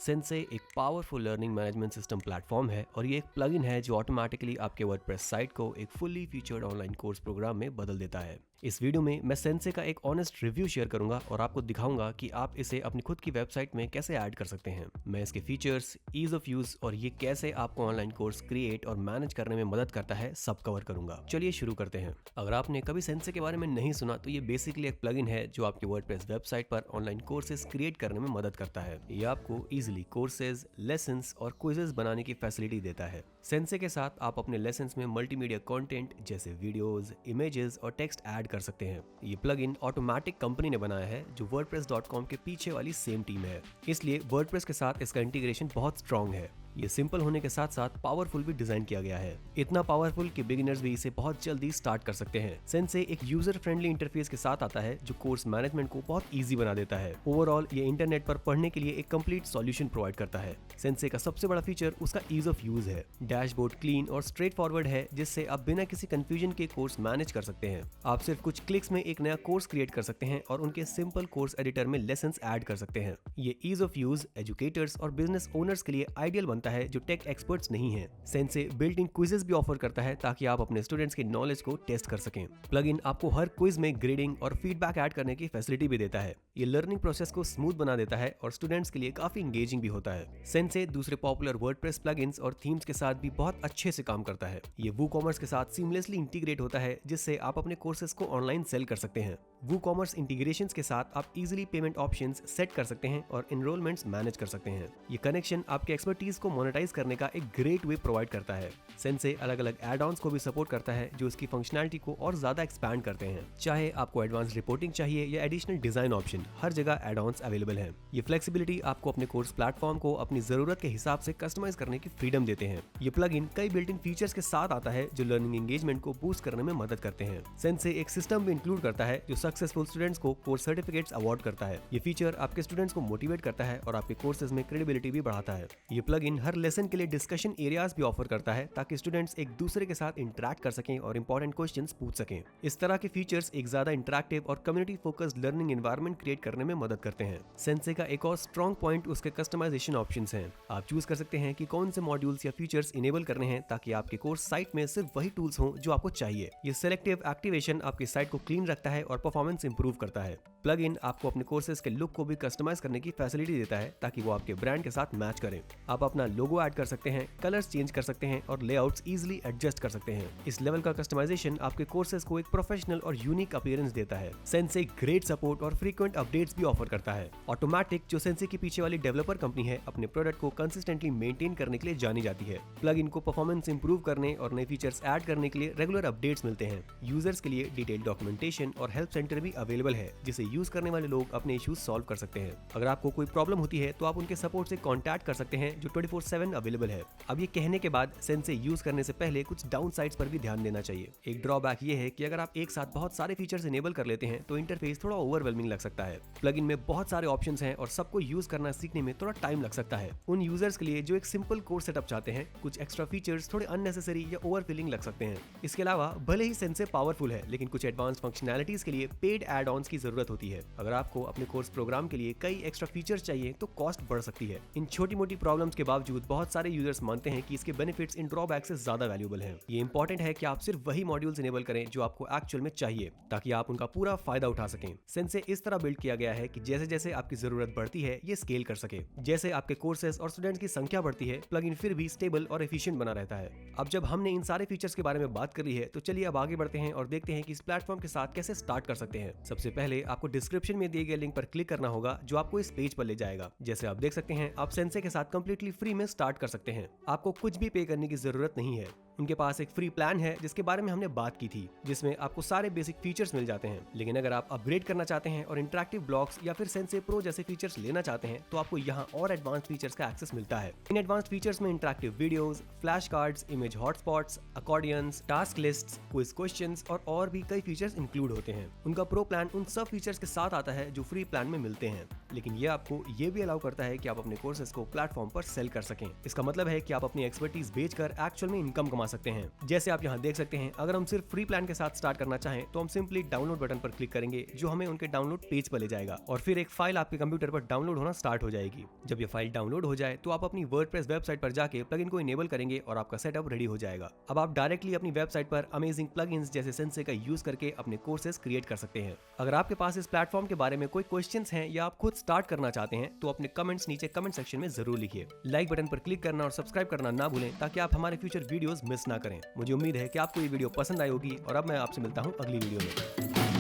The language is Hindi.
सेंसे एक powerful learning management system platform है और ये एक प्लगइन है जो ऑटोमेटिकली आपके वर्डप्रेस साइट को एक fully featured online course programme में बदल देता है। इस वीडियो में मैं सेंसे का एक ऑनेस्ट रिव्यू शेयर करूंगा और आपको दिखाऊंगा कि आप इसे अपनी खुद की वेबसाइट में कैसे ऐड कर सकते हैं। मैं इसके फीचर्स, ईज ऑफ यूज और ये कैसे आपको ऑनलाइन कोर्स क्रिएट और मैनेज करने में मदद करता है सब कवर करूंगा। चलिए शुरू करते हैं। अगर आपने कभी सेंसे के बारे में नहीं सुना तो ये बेसिकली एक प्लगइन है जो आपके वर्डप्रेस वेबसाइट पर ऑनलाइन कोर्सेज क्रिएट करने में मदद करता है। ये आपको इजीली कोर्सेज, लेसन्स और क्विजेस बनाने की फैसिलिटी देता है। सेंसे के साथ आप अपने लेसन्स में मल्टीमीडिया कंटेंट जैसे वीडियोस, इमेजेस और टेक्स्ट ऐड कर सकते हैं। ये प्लगइन ऑटोमेटिक कंपनी ने बनाया है जो वर्डप्रेस.com के पीछे वाली सेम टीम है, इसलिए वर्डप्रेस के साथ इसका इंटीग्रेशन बहुत स्ट्रॉन्ग है। ये सिंपल होने के साथ साथ पावरफुल भी डिजाइन किया गया है, इतना पावरफुल कि बिगिनर्स भी इसे बहुत जल्दी स्टार्ट कर सकते हैं। सेंसे एक यूजर फ्रेंडली इंटरफेस के साथ आता है जो कोर्स मैनेजमेंट को बहुत इजी बना देता है। ओवरऑल ये इंटरनेट पर पढ़ने के लिए एक कंप्लीट सॉल्यूशन प्रोवाइड करता है। सेंसे का सबसे बड़ा फीचर उसका ईज ऑफ यूज है। डैशबोर्ड क्लीन और स्ट्रेट फॉरवर्ड है, जिससे आप बिना किसी कंफ्यूजन के कोर्स मैनेज कर सकते हैं। आप सिर्फ कुछ क्लिक्स में एक नया कोर्स क्रिएट कर सकते हैं और उनके सिंपल कोर्स एडिटर में लेसन्स ऐड कर सकते हैं। ये ईज ऑफ यूज एजुकेटर्स और बिजनेस ओनर्स के लिए आइडियल बनता है जो टेक एक्सपर्ट्स नहीं है। सेंसे बिल्ट इन क्विजेस भी ऑफर करता है ताकि आप अपने स्टूडेंट्स के नॉलेज को टेस्ट कर सकें। प्लगइन आपको हर क्विज में ग्रेडिंग और फीडबैक ऐड करने की फैसिलिटी भी देता है। ये लर्निंग प्रोसेस को स्मूथ बना देता है और स्टूडेंट्स के लिए काफी एंगेजिंग भी होता है। सेंसे दूसरे पॉपुलर वर्डप्रेस प्लगइन्स और थीम्स के साथ भी बहुत अच्छे से काम करता है। ये वूकॉमर्स के साथ सीमलेसली इंटीग्रेट होता है, जिससे आप अपने कोर्सेज को ऑनलाइन सेल कर सकते हैं। वूकॉमर्स इंटीग्रेशंस के साथ आप इजीली पेमेंट ऑप्शंस सेट कर सकते हैं और एनरोलमेंट्स मैनेज कर सकते हैं। ये कनेक्शन आपके एक्सपर्टीज को मोनेटाइज करने का एक ग्रेट वे प्रोवाइड करता है। सेंसे अलग अलग एड ऑन्स को भी सपोर्ट करता है जो इसकी फंक्शनैलिटी को और ज्यादा एक्सपैंड करते हैं। चाहे आपको एडवांस रिपोर्टिंग चाहिए या एडिशनल डिजाइन ऑप्शन, हर जगह एड ऑन्स अवेलेबल है। ये फ्लेक्सिबिलिटी आपको अपने कोर्स प्लेटफॉर्म को अपनी जरूरत के हिसाब से कस्टमाइज करने की फ्रीडम देते हैं। ये प्लगइन कई बिल्ट इन फीचर्स के साथ आता है जो लर्निंग एंगेजमेंट को बूस्ट करने में मदद करते हैं। सेंसे एक सिस्टम भी इंक्लूड करता है जो सक्सेसफुल स्टूडेंट्स को कोर्स सर्टिफिकेट्स अवार्ड करता है। ये फीचर आपके स्टूडेंट्स को मोटिवेट करता है और आपके कोर्सेज में क्रेडिबिलिटी भी बढ़ाता है। ये प्लगइन हर लेसन के लिए डिस्कशन एरियाज भी ऑफर करता है ताकि स्टूडेंट्स एक दूसरे के साथ इंटरेक्ट कर सकें और इंपॉर्टेंट क्वेश्चंस पूछ सकें। इस तरह के फीचर्स एक ज्यादा इंटरेक्टिव और community focused learning environment create करने में मदद करते हैं। सेंसे का एक और स्ट्रॉन्ग पॉइंट उसके कस्टमाइजेशन ऑप्शंस हैं। आप चूज कर सकते हैं कि कौन से मॉड्यूल्स या फीचर्स इनेबल करने हैं ताकि आपके कोर्स साइट में सिर्फ वही टूल्स हों जो आपको चाहिए। ये सिलेक्टिव एक्टिवेशन आपकी साइट को क्लीन रखता है और परफॉर्मेंस इंप्रूव करता है। प्लगइन आपको अपने कोर्सेज के लुक को भी कस्टमाइज करने की फैसिलिटी देता है ताकि वो आपके ब्रांड के साथ मैच करें। आप अपना लोगो ऐड कर सकते हैं, कलर्स चेंज कर सकते हैं और लेआउट्स इजीली एडजस्ट कर सकते हैं। इस लेवल का कस्टमाइजेशन आपके कोर्सेज को एक प्रोफेशनल और यूनिक अपीयरेंस देता है। सेंसे ग्रेट सपोर्ट और फ्रीक्वेंट अपडेट्स भी ऑफर करता है। ऑटोमेटिक, जो सेंसे के पीछे वाली डेवलपर कंपनी है, अपने प्रोडक्ट को कंसिस्टेंटली मेंटेन करने के लिए जानी जाती है। प्लगइन को परफॉर्मेंस इंप्रूव करने और नए फीचर्स ऐड करने के लिए रेगुलर अपडेट्स मिलते हैं। यूजर्स के लिए डिटेल्ड डॉक्यूमेंटेशन और हेल्प सेंटर भी अवेलेबल है, जिसे यूज करने वाले लोग अपने इश्यूज सॉल्व कर सकते हैं। अगर आपको कोई प्रॉब्लम होती है तो आप उनके सपोर्ट से कांटेक्ट कर सकते हैं जो 24/7 अवेलेबल है। अब ये कहने के बाद सेंसे यूज करने से पहले कुछ डाउन साइड्स पर भी ध्यान देना चाहिए। एक ड्रॉबैक ये है कि अगर आप एक साथ बहुत सारे फीचर्स इनेबल कर लेते हैं तो इंटरफेस थोड़ा ओवरवेलमिंग लग सकता है। प्लगइन में बहुत सारे ऑप्शंस हैं और सबको यूज करना सीखने में थोड़ा टाइम लग सकता है। उन यूजर्स के लिए जो एक सिंपल कोर्स सेटअप चाहते हैं, कुछ एक्स्ट्रा फीचर्स थोड़े अननेसेसरी या ओवरफिलिंग लग सकते हैं। इसके अलावा भले ही सेंसे पावरफुल है, लेकिन कुछ एडवांस फंक्शनैलिटीज के लिए पेड एड ऑन्स की जरूरत होती है। अगर आपको अपने कोर्स प्रोग्राम के लिए कई एक्स्ट्रा फीचर्स चाहिए तो कॉस्ट बढ़ सकती है। इन छोटी मोटी प्रॉब्लम्स के बावजूद बहुत सारे यूजर्स मानते हैं कि इसके बेनिफिट्स इन ड्रॉबैक से ज्यादा वैल्यूएबल हैं। ये इंपॉर्टेंट है कि आप सिर्फ वही मॉड्यूल्स इनेबल करें जो आपको एक्चुअल में चाहिए, ताकि आप उनका पूरा फायदा उठा सकें। सेंसे इस तरह बिल्ड किया गया है कि जैसे जैसे आपकी जरूरत बढ़ती है ये स्केल कर सके। जैसे आपके कोर्सेज और स्टूडेंट्स की संख्या बढ़ती है, प्लगइन फिर भी स्टेबल और एफिशिएंट बना रहता है। अब जब हमने इन सारे फीचर्स के बारे में बात कर ली है तो चलिए अब आगे बढ़ते हैं और देखते हैं कि इस प्लेटफॉर्म के साथ कैसे स्टार्ट कर सकते हैं। सबसे पहले आपको डिस्क्रिप्शन में दिए गए लिंक पर क्लिक करना होगा जो आपको इस पेज पर ले जाएगा। जैसे आप देख सकते हैं, आप सेंसे के साथ कंप्लीटली फ्री में स्टार्ट कर सकते हैं। आपको कुछ भी पे करने की जरूरत नहीं है। उनके पास एक फ्री प्लान है जिसके बारे में हमने बात की थी, जिसमें आपको सारे बेसिक फीचर्स मिल जाते हैं। लेकिन अगर आप अपग्रेड करना चाहते हैं और इंटरेक्टिव ब्लॉग्स या फिर सेंसे प्रो जैसे फीचर्स लेना चाहते हैं तो आपको यहाँ और एडवांस फीचर्स का एक्सेस मिलता है। इन एडवांस फीचर्स में interactive videos, flash cards, image hotspots, accordions, task lists, quiz questions और भी कई फीचर्स इंक्लूड होते हैं। उनका प्रो प्लान उन सब फीचर्स के साथ आता है जो फ्री प्लान में मिलते हैं। लेकिन ये आपको ये भी अलाउ करता है कि आप अपने कोर्सेज को प्लेटफॉर्म पर सेल कर सकें। इसका मतलब है कि आप अपनी एक्सपर्टीज बेचकर एक्चुअल में इनकम कमा सकते हैं। जैसे आप यहाँ देख सकते हैं, अगर हम सिर्फ फ्री प्लान के साथ स्टार्ट करना चाहें तो हम सिंपली डाउनलोड बटन पर क्लिक करेंगे, जो हमें उनके डाउनलोड पेज पर ले जाएगा और फिर एक फाइल आपके कंप्यूटर पर डाउनलोड होना स्टार्ट हो जाएगी। जब ये फाइल डाउनलोड हो जाए तो आप अपनी वर्डप्रेस वेबसाइट पर जाके प्लगइन को इनेबल करेंगे और आपका सेटअप रेडी हो जाएगा। अब आप डायरेक्टली अपनी वेबसाइट पर अमेजिंग प्लगइन्स जैसे सेंसे का यूज करके अपने कोर्सेज क्रिएट कर सकते हैं। अगर आपके पास इस प्लेटफॉर्म के बारे में कोई क्वेश्चंस हैं या आप खुद स्टार्ट करना चाहते हैं तो अपने कमेंट्स नीचे कमेंट सेक्शन में जरूर लिखिए। लाइक बटन पर क्लिक करना और सब्सक्राइब करना ना भूलें ताकि आप हमारे फ्यूचर वीडियोस मिस ना करें। मुझे उम्मीद है कि आपको ये वीडियो पसंद आई होगी और अब मैं आपसे मिलता हूँ अगली वीडियो में।